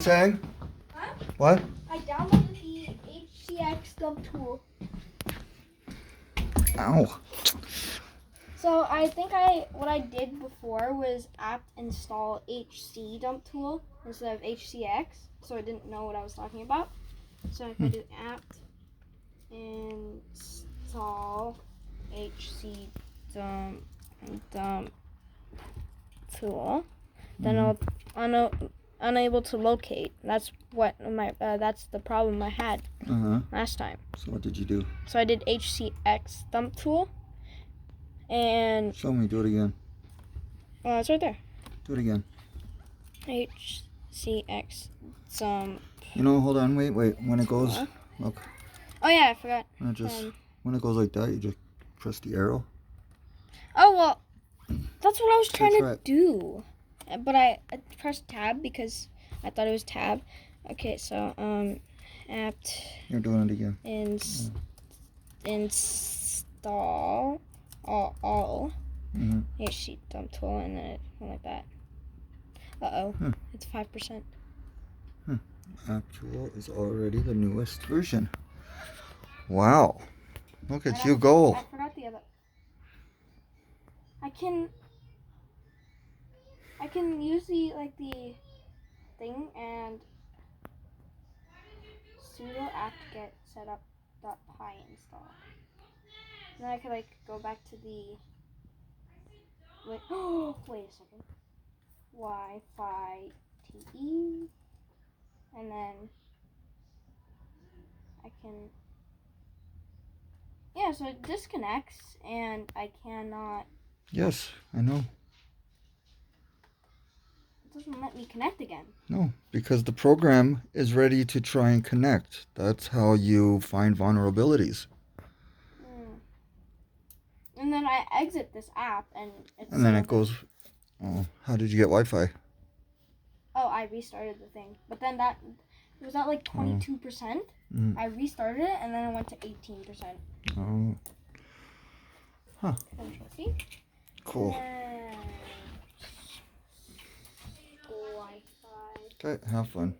Saying? Huh? What? I downloaded the hcxdumptool. Ow. So I think what I did before was apt install hcdumptool instead of hcx. So I didn't know what I was talking about. So if I do apt install hcdumptool, then I'll unable to locate. That's what that's the problem I had last time. So what did you do? So I did hcxdumptool, and Show me. Do it again. it's right there. Do it again. hcx You know, hold on. Wait. When it goes, look. Oh yeah, I forgot. When it goes like that, you just press the arrow. Oh well, that's what I was trying That's to do, but I pressed tab because I thought it was tab. Okay, so apt. You're doing it again. Install all hcdumptool, and then it went like that. It's 5%. Actual is already the newest version. Wow. Look at you go. I forgot the other. I can use the thing and sudo apt get setup .py install. And then I could go back to the wait a second. Wi-Fi TE, and then I can so it disconnects and I cannot. Yes, I know. It doesn't let me connect again. No, because the program is ready to try and connect. That's how you find vulnerabilities. And then I exit this app and then it goes, oh, how did you get Wi-Fi? Oh, I restarted the thing. But then it was at 22%. I restarted it and then it went to 18%. Oh. Huh. Control-C. Cool. Wi-Fi. Okay, have fun.